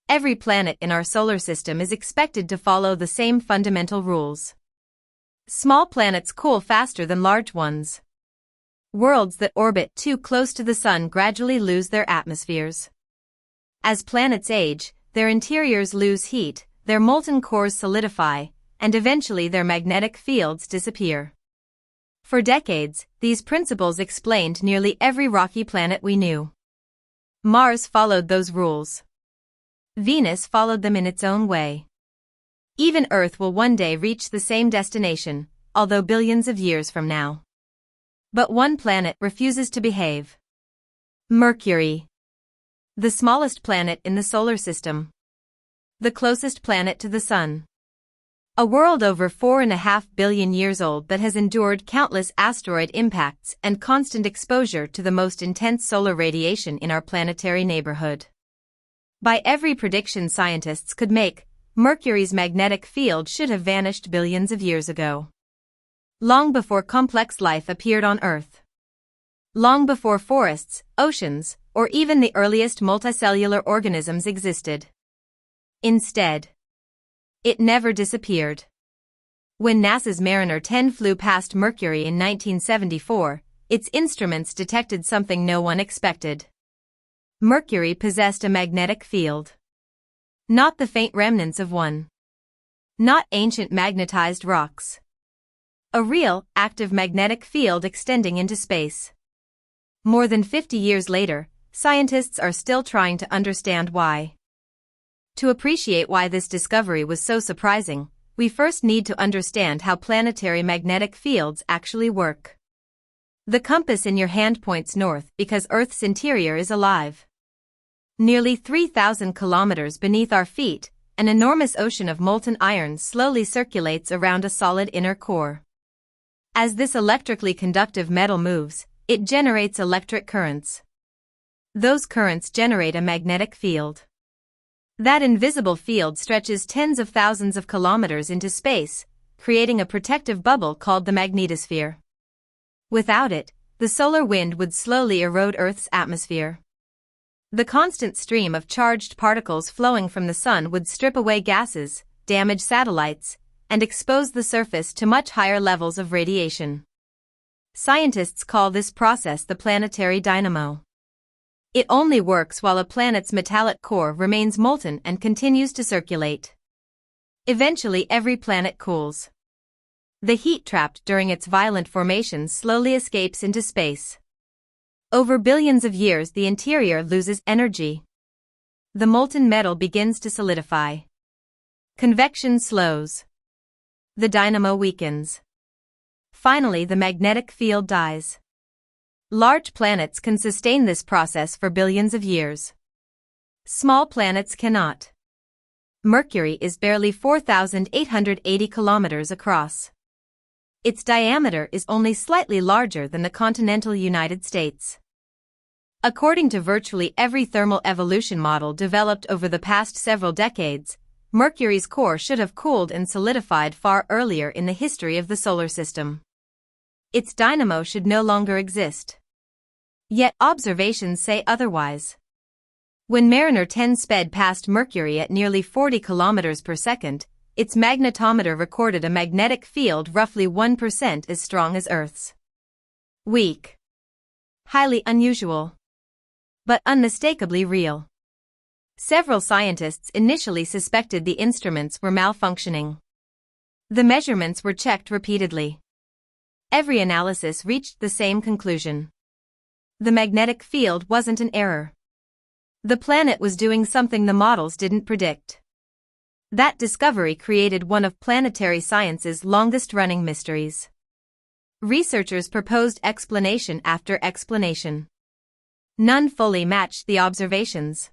every planet in our solar system is expected to follow the same fundamental rules. Small planets cool faster than large ones. Worlds that orbit too close to the Sun gradually lose their atmospheres. As planets age, their interiors lose heat, their molten cores solidify, and eventually their magnetic fields disappear. For decades, these principles explained nearly every rocky planet we knew. Mars followed those rules. Venus followed them in its own way. Even Earth will one day reach the same destination, although billions of years from now. But one planet refuses to behave. Mercury. The smallest planet in the solar system. The closest planet to the Sun. A world over 4.5 billion years old that has endured countless asteroid impacts and constant exposure to the most intense solar radiation in our planetary neighborhood. By every prediction scientists could make, Mercury's magnetic field should have vanished billions of years ago. Long before complex life appeared on Earth. Long before forests, oceans, or even the earliest multicellular organisms existed. Instead, it never disappeared. When NASA's Mariner 10 flew past Mercury in 1974, its instruments detected something no one expected. Mercury possessed a magnetic field. Not the faint remnants of one. Not ancient magnetized rocks. A real, active magnetic field extending into space. More than 50 years later, scientists are still trying to understand why. To appreciate why this discovery was so surprising, we first need to understand how planetary magnetic fields actually work. The compass in your hand points north because Earth's interior is alive. Nearly 3,000 kilometers beneath our feet, an enormous ocean of molten iron slowly circulates around a solid inner core. As this electrically conductive metal moves, it generates electric currents. Those currents generate a magnetic field. That invisible field stretches tens of thousands of kilometers into space, creating a protective bubble called the magnetosphere. Without it, the solar wind would slowly erode Earth's atmosphere. The constant stream of charged particles flowing from the Sun would strip away gases, damage satellites, and expose the surface to much higher levels of radiation. Scientists call this process the planetary dynamo. It only works while a planet's metallic core remains molten and continues to circulate. Eventually every planet cools. The heat trapped during its violent formation slowly escapes into space. Over billions of years the interior loses energy. The molten metal begins to solidify. Convection slows. The dynamo weakens. Finally the magnetic field dies. Large planets can sustain this process for billions of years. Small planets cannot. Mercury is barely 4,880 kilometers across. Its diameter is only slightly larger than the continental United States. According to virtually every thermal evolution model developed over the past several decades, Mercury's core should have cooled and solidified far earlier in the history of the solar system. Its dynamo should no longer exist. Yet observations say otherwise. When Mariner 10 sped past Mercury at nearly 40 kilometers per second, its magnetometer recorded a magnetic field roughly 1% as strong as Earth's. Weak. Highly unusual. But unmistakably real. Several scientists initially suspected the instruments were malfunctioning. The measurements were checked repeatedly. Every analysis reached the same conclusion. The magnetic field wasn't an error. The planet was doing something the models didn't predict. That discovery created one of planetary science's longest-running mysteries. Researchers proposed explanation after explanation. None fully matched the observations.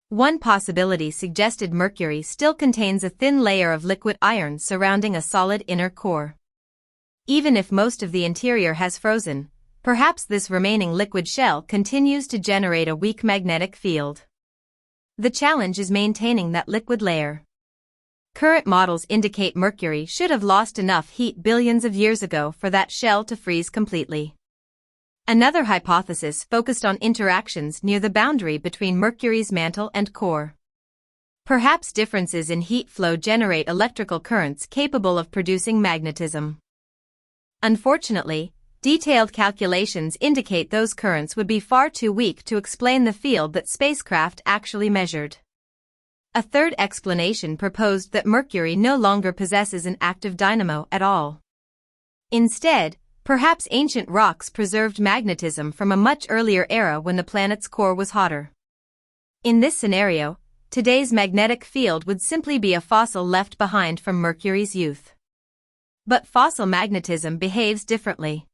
One possibility suggested Mercury still contains a thin layer of liquid iron surrounding a solid inner core. Even if most of the interior has frozen, perhaps this remaining liquid shell continues to generate a weak magnetic field. The challenge is maintaining that liquid layer. Current models indicate Mercury should have lost enough heat billions of years ago for that shell to freeze completely. Another hypothesis focused on interactions near the boundary between Mercury's mantle and core. Perhaps differences in heat flow generate electrical currents capable of producing magnetism. Unfortunately, detailed calculations indicate those currents would be far too weak to explain the field that spacecraft actually measured. A third explanation proposed that Mercury no longer possesses an active dynamo at all. Instead, perhaps ancient rocks preserved magnetism from a much earlier era when the planet's core was hotter. In this scenario, today's magnetic field would simply be a fossil left behind from Mercury's youth. But fossil magnetism behaves differently.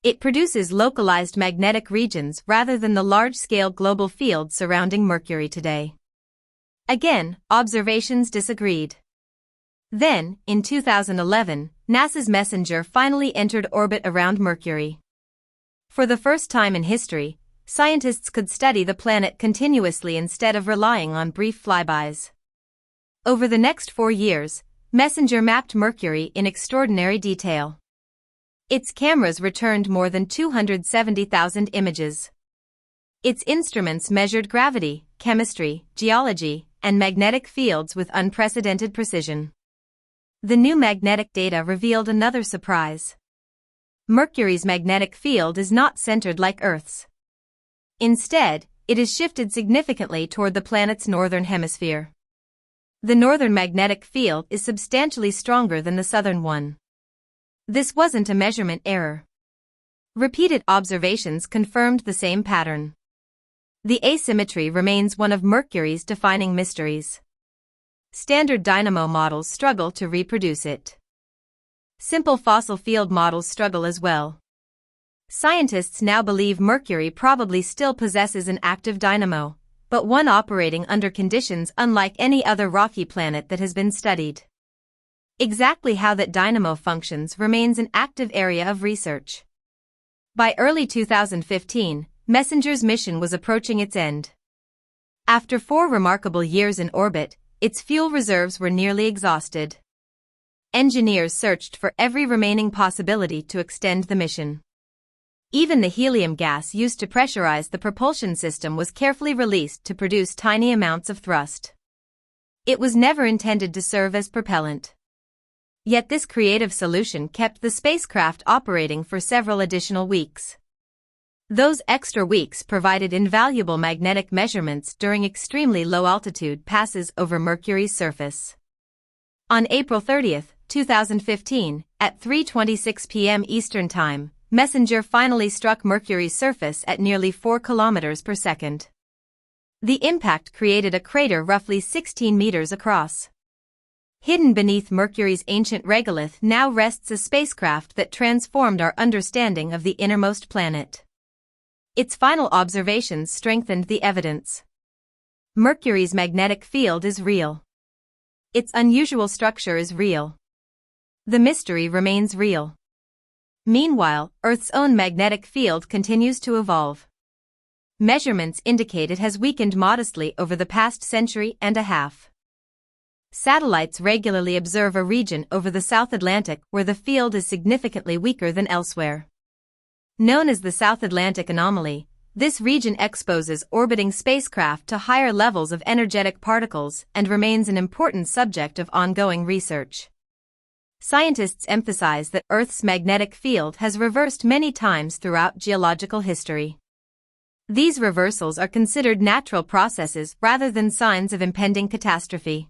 It produces localized magnetic regions rather than the large-scale global field surrounding Mercury today. Again, observations disagreed. Then, in 2011, NASA's MESSENGER finally entered orbit around Mercury. For the first time in history, scientists could study the planet continuously instead of relying on brief flybys. Over the next 4 years, MESSENGER mapped Mercury in extraordinary detail. Its cameras returned more than 270,000 images. Its instruments measured gravity, chemistry, geology, and magnetic fields with unprecedented precision. The new magnetic data revealed another surprise. Mercury's magnetic field is not centered like Earth's. Instead, it is shifted significantly toward the planet's northern hemisphere. The northern magnetic field is substantially stronger than the southern one. This wasn't a measurement error. Repeated observations confirmed the same pattern. The asymmetry remains one of Mercury's defining mysteries. Standard dynamo models struggle to reproduce it. Simple fossil field models struggle as well. Scientists now believe Mercury probably still possesses an active dynamo, but one operating under conditions unlike any other rocky planet that has been studied. Exactly how that dynamo functions remains an active area of research. By early 2015, MESSENGER's mission was approaching its end. After 4 remarkable years in orbit, its fuel reserves were nearly exhausted. Engineers searched for every remaining possibility to extend the mission. Even the helium gas used to pressurize the propulsion system was carefully released to produce tiny amounts of thrust. It was never intended to serve as propellant. Yet this creative solution kept the spacecraft operating for several additional weeks. Those extra weeks provided invaluable magnetic measurements during extremely low-altitude passes over Mercury's surface. On April 30, 2015, at 3:26 p.m. Eastern Time, MESSENGER finally struck Mercury's surface at nearly 4 kilometers per second. The impact created a crater roughly 16 meters across. Hidden beneath Mercury's ancient regolith now rests a spacecraft that transformed our understanding of the innermost planet. Its final observations strengthened the evidence. Mercury's magnetic field is real. Its unusual structure is real. The mystery remains real. Meanwhile, Earth's own magnetic field continues to evolve. Measurements indicate it has weakened modestly over the past century and a half. Satellites regularly observe a region over the South Atlantic where the field is significantly weaker than elsewhere. Known as the South Atlantic anomaly, this region exposes orbiting spacecraft to higher levels of energetic particles and remains an important subject of ongoing research. Scientists emphasize that Earth's magnetic field has reversed many times throughout geological history. These reversals are considered natural processes rather than signs of impending catastrophe.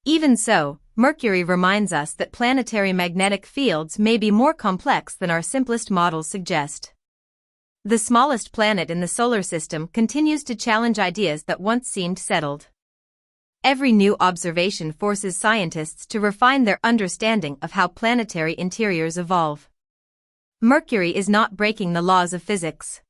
Even so, Mercury reminds us that planetary magnetic fields may be more complex than our simplest models suggest. The smallest planet in the solar system continues to challenge ideas that once seemed settled. Every new observation forces scientists to refine their understanding of how planetary interiors evolve. Mercury is not breaking the laws of physics.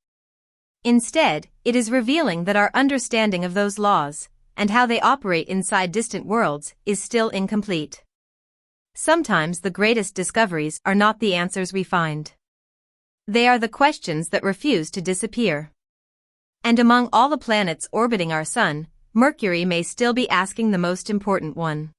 Instead, it is revealing that our understanding of those laws, and how they operate inside distant worlds, is still incomplete. Sometimes the greatest discoveries are not the answers we find. They are the questions that refuse to disappear. And among all the planets orbiting our Sun, Mercury may still be asking the most important one.